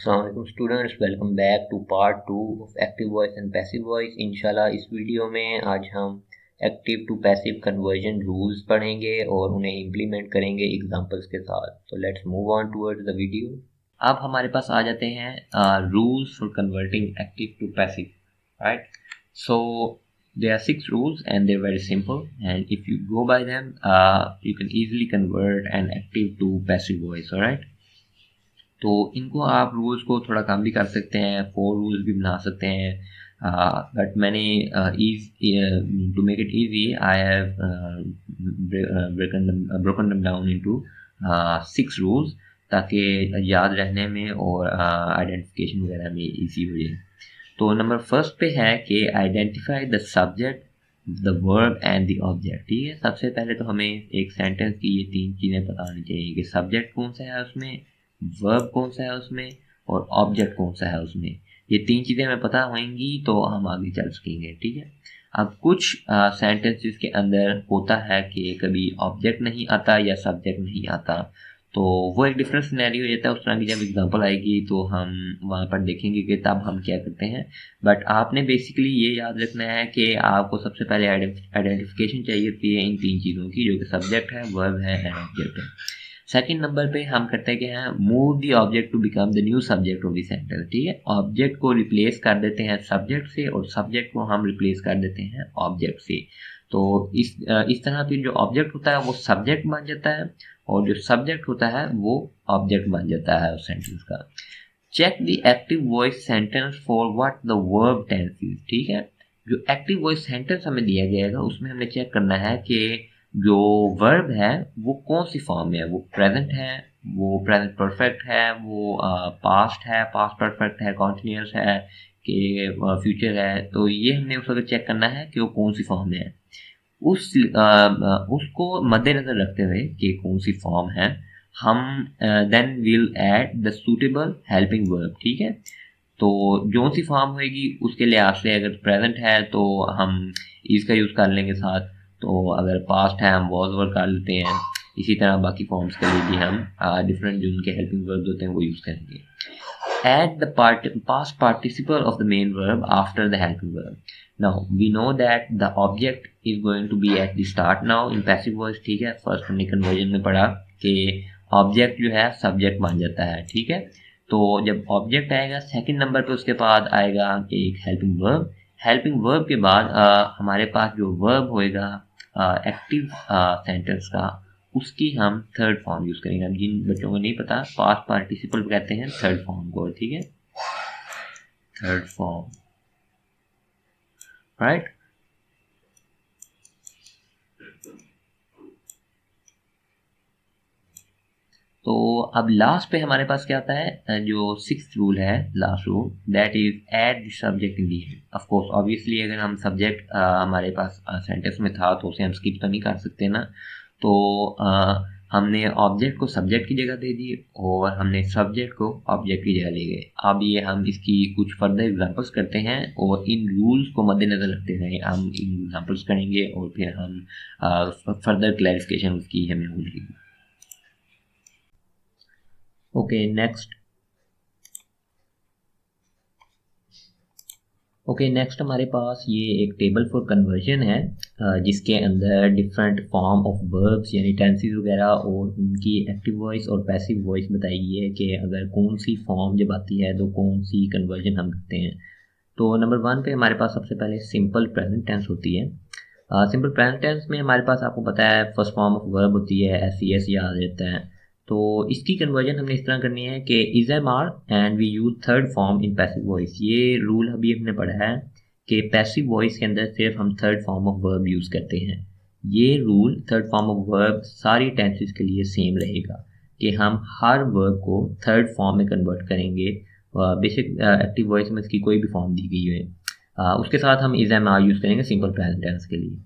अस्सलाम students, welcome back to part 2 of active voice and passive voice. इंशाल्लाह इस video में आज हम active to passive conversion rules पढ़ेंगे और उन्हें इम्प्लीमेंट करेंगे एग्जांपल्स के साथ। तो let's move on towards the video. अब हमारे पास आ जाते हैं rules for converting active to passive, right? So there are 6 rules and they're very simple, and if you go by them you can easily convert an active to passive voice, all right? तो इनको आप rules को थोड़ा कम भी कर सकते हैं, 4 rules भी बना सकते हैं, बट मैंने to make it easy I have broken them down into 6 rules, ताकि याद रहने में और आइडेंटिफिकेशन वगैरह में इजी हो जाए। तो नंबर फर्स्ट पे है कि identify the subject, the verb and the object. ठीक है, सबसे पहले तो हमें एक सेंटेंस की ये 3 चीज़ें पता होनी चाहिए कि सब्जेक्ट कौन सा है उसमें, वर्ब कौन सा है उसमें और ऑब्जेक्ट कौन सा है उसमें। ये 3 चीज़ें हमें पता होंगी तो हम आगे चल सकेंगे। ठीक है, अब कुछ सेंटेंसेस के अंदर होता है कि कभी ऑब्जेक्ट नहीं आता या सब्जेक्ट नहीं आता, तो वो एक डिफरेंट सिनेरियो हो जाता है। उस तरह की जब एग्जांपल आएगी तो हम वहाँ पर देखेंगे कि तब हम क्या करते हैं। बट आपने बेसिकली ये याद रखना है कि आपको सबसे पहले आइडेंटिफिकेशन चाहिए होती है इन 3 चीज़ों की, जो कि सब्जेक्ट है, वर्ब है एंड ऑब्जेक्ट है। सेकंड नंबर पे हम करते हैं कि हैं move the object to become the new subject of the sentence. ठीक है, ऑब्जेक्ट को रिप्लेस कर देते हैं सब्जेक्ट से और सब्जेक्ट को हम रिप्लेस कर देते हैं ऑब्जेक्ट से। तो इस तरह फिर जो ऑब्जेक्ट होता है वो सब्जेक्ट बन जाता है और जो सब्जेक्ट होता है वो ऑब्जेक्ट बन जाता है उस सेंटेंस का। Check the active voice sentence for what the verb tense is. ठीक है, जो एक्टिव वॉइस सेंटेंस हमें दिया गया है उसमें हमने चेक करना है कि जो वर्ब है वो कौन सी फॉर्म में है, वो प्रेजेंट है, वो प्रेजेंट परफेक्ट है, वो पास्ट है, पास्ट परफेक्ट है, कॉन्टिन्यूस है कि फ्यूचर है। तो ये हमने उस वक्त चेक करना है कि वो कौन सी फॉर्म में है। उसको मद्देनजर रखते हुए कि कौन सी फॉर्म है, हम then will add the suitable helping verb. ठीक है, तो जो सी फॉर्म होएगी उसके लिहाज से अगर प्रेजेंट है तो हम इसका यूज़ कर लेंगे साथ, तो अगर पास्ट है हम वॉज वर्ब कर लेते हैं। इसी तरह बाकी फॉर्म्स के लिए भी हम डिफरेंट जो उनके हेल्पिंग वर्ब्स होते हैं वो यूज़ करेंगे। Add the past participle of the main verb after the helping verb. Now we know that the object is going to be at the start now in passive voice। ठीक है, first हमने conversion में पढ़ा कि object जो है subject बन जाता है। ठीक है, तो जब ऑब्जेक्ट आएगा सेकंड नंबर पे उसके बाद आएगा एक हेल्पिंग वर्ब। हेल्पिंग वर्ब के बाद हमारे पास जो वर्ब होएगा एक्टिव सेंटेंस का, उसकी हम थर्ड फॉर्म यूज़ करेंगे। अब जिन बच्चों को नहीं पता, पास्ट पार्टिसिपल कहते हैं थर्ड फॉर्म को। ठीक है, थर्ड फॉर्म, राइट। तो अब लास्ट पे हमारे पास क्या आता है, जो 6th रूल है, last rule, that is add the subject in the and. Of course obviously अगर हम सब्जेक्ट हमारे पास सेंटेंस में था तो उसे हम स्किप तो नहीं कर सकते ना, तो हमने ऑब्जेक्ट को सब्जेक्ट की जगह दे दी और हमने सब्जेक्ट को ऑब्जेक्ट की जगह ले गए। अब ये हम इसकी कुछ फर्दर एग्जांपल्स करते हैं और इन रूल्स को मद्देनजर रखते हुए हम इन एग्जांपल्स करेंगे और फिर हम फर्दर क्लैरिफिकेशन उसकी हमें हो जाएगी। ओके, नेक्स्ट हमारे पास ये एक टेबल फॉर कन्वर्जन है, जिसके अंदर डिफरेंट फॉर्म ऑफ वर्ब्स यानी टेंसेस वगैरह और उनकी एक्टिव वॉइस और पैसिव वॉइस बताई गई है कि अगर कौन सी फॉर्म जब आती है तो कौन सी कन्वर्जन हम करते हैं। तो नंबर 1 पे हमारे पास सबसे पहले सिंपल प्रेजेंट टेंस होती है। सिंपल प्रेजेंट टेंस में हमारे पास आपको पता है फर्स्ट फॉर्म ऑफ वर्ब होती है, SES याद रहता है। तो इसकी कन्वर्जन हमने इस तरह करनी है कि is am are and we use third form in passive voice. ये रूल अभी हमने पढ़ा है कि पैसिव वॉइस के अंदर सिर्फ हम third form of verb use करते हैं। ये rule third form of verb सारी टेंसेस के लिए सेम रहेगा कि हम हर वर्ब को थर्ड फॉर्म में कन्वर्ट करेंगे, बेसिक एक्टिव वॉइस में इसकी कोई भी फॉर्म दी गई है। उसके साथ हम इज एम आर यूज़ करेंगे सिंपल प्रेजेंट टेंस के लिए।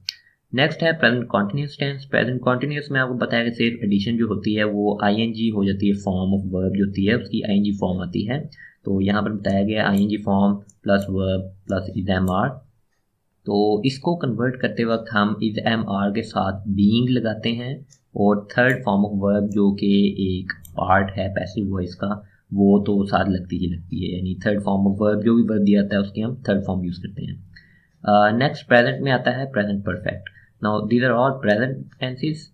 नेक्स्ट है present continuous tense. Present continuous में आपको पता है कि सिर्फ एडिशन जो होती है वो ING हो जाती है, फॉर्म ऑफ वर्ब जो होती है उसकी ING फॉर्म आती है। तो यहाँ पर बताया गया ING form plus verb plus is am are. तो इसको कन्वर्ट करते वक्त हम इज एम आर के साथ बीइंग लगाते हैं और थर्ड फॉर्म ऑफ वर्ब जो कि एक पार्ट है पैसिव वॉइस का, वो तो साथ लगती ही लगती है, यानी थर्ड फॉर्म ऑफ वर्ब जो भी वर्ब दिया जाता है उसकी हम थर्ड फॉर्म यूज़ करते हैं। नेक्स्ट प्रेजेंट में आता है present perfect. Now these are all present tenses.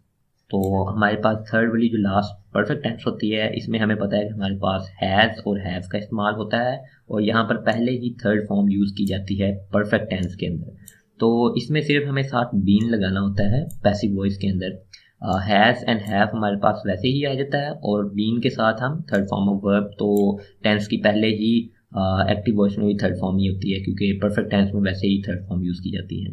तो हमारे पास थर्ड वाली जो लास्ट परफेक्ट टेंस होती है, इसमें हमें पता है कि हमारे पास हैज़ और हैव का इस्तेमाल होता है, और यहाँ पर पहले ही थर्ड फॉर्म यूज़ की जाती है परफेक्ट टेंस के अंदर। तो इसमें सिर्फ हमें साथ बीन लगाना होता है पैसिव वॉइस के अंदर। हैज़ एंड हैव हमारे पास वैसे ही आ जाता है, और बीन के साथ हम थर्ड फॉर्म ऑफ वर्ब, तो टेंस की पहले ही एक्टिव वॉइस में भी थर्ड फॉर्म ही होती है, क्योंकि परफेक्ट टेंस में वैसे ही थर्ड फॉर्म यूज़ की जाती है।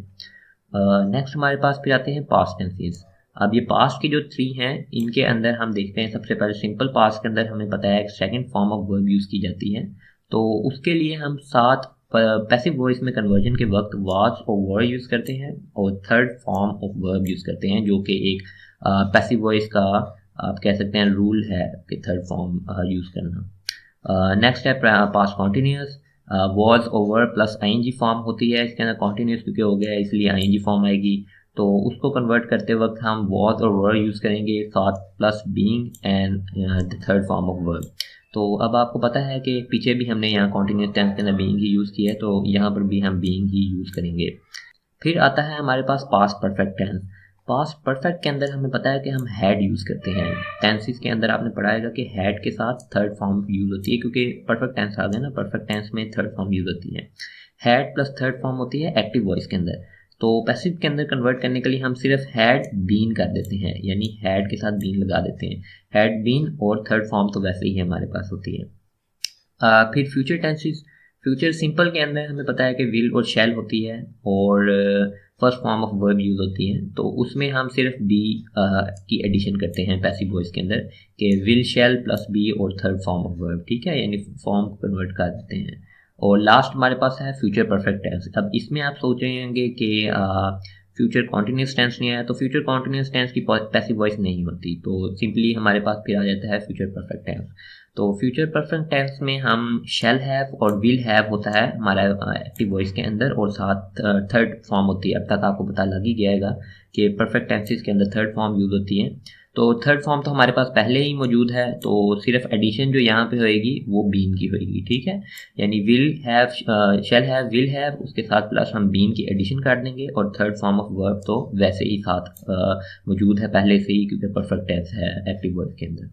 नेक्स्ट हमारे पास फिर आते हैं पास्ट टेंसेस। अब ये पास्ट के जो 3 हैं, इनके अंदर हम देखते हैं सबसे पहले सिंपल पास्ट के अंदर हमें पता है second form of verb use की जाती है। तो उसके लिए हम साथ पैसिव वॉइस में कन्वर्जन के वक्त वाज और वर यूज़ करते हैं, और third form of verb use करते हैं, जो कि एक पैसिव वॉइस का आप कह सकते हैं रूल है कि थर्ड फॉर्म यूज़ करना। नेक्स्ट है past continuous. Was were plus ING form होती है इसके अंदर, कॉन्टिन्यूस क्योंकि हो गया इसलिए आईएनजी फॉर्म आएगी। तो उसको कन्वर्ट करते वक्त हम वॉज और वर यूज़ करेंगे साथ plus being and the third form of verb. तो अब आपको पता है कि पीछे भी हमने यहाँ कॉन्टिन्यूस टेंस के अंदर बीइंग ही यूज़ किया है, तो यहाँ पर भी हम बीइंग ही यूज़ करेंगे। फिर आता है हमारे पास past perfect tense. Past perfect के अंदर हमें पता है कि हम हैड यूज़ करते हैं। टेंसेस के अंदर आपने पढ़ा है कि हैड के साथ थर्ड फॉर्म यूज़ होती है, क्योंकि परफेक्ट टेंस आ गया ना, परफेक्ट टेंस में थर्ड फॉर्म यूज़ होती है। हैड प्लस थर्ड फॉर्म होती है एक्टिव वॉइस के अंदर। तो पैसिव के अंदर कन्वर्ट करने के लिए हम सिर्फ हैड बीन कर देते हैं, यानी हैड के साथ बीन लगा देते हैं। हैड बीन और थर्ड फॉर्म तो वैसे ही हमारे पास होती है। फिर फ्यूचर टेंसेस। फ्यूचर सिंपल के अंदर हमें पता है कि विल और शैल होती है, और first form of verb use होती है। तो उसमें हम सिर्फ बी की एडिशन करते हैं पैसिव वॉइस के अंदर, कि विल शैल प्लस बी और थर्ड फॉर्म ऑफ वर्ब, ठीक है, यानी फॉर्म को कन्वर्ट कर देते हैं। और लास्ट हमारे पास है फ्यूचर परफेक्ट टेंस। अब इसमें आप सोच रहे होंगे कि फ्यूचर कॉन्टिन्यूस टेंस नहीं आया, तो फ्यूचर कॉन्टिन्यूस टेंस की पैसिव वॉइस नहीं होती, तो सिंपली हमारे पास फिर आ जाता है फ्यूचर परफेक्ट टेंस। तो फ्यूचर परफेक्ट टेंस में हम शैल हैव और विल हैव होता है हमारा एक्टिव वॉइस के अंदर, और साथ थर्ड फॉर्म होती है। अब तक आपको पता लग ही गया कि परफेक्ट टेंसेस के अंदर थर्ड फॉर्म यूज़ होती है। तो थर्ड फॉर्म तो हमारे पास पहले ही मौजूद है, तो सिर्फ एडिशन जो यहाँ पे होएगी वो बीन की होएगी, ठीक है। यानी will have, shall have, will have, उसके साथ प्लस हम बीन की एडिशन कर देंगे, और थर्ड फॉर्म ऑफ वर्ब तो वैसे ही साथ मौजूद है पहले से ही, क्योंकि परफेक्ट टेंस है एक्टिव वर्ब के अंदर।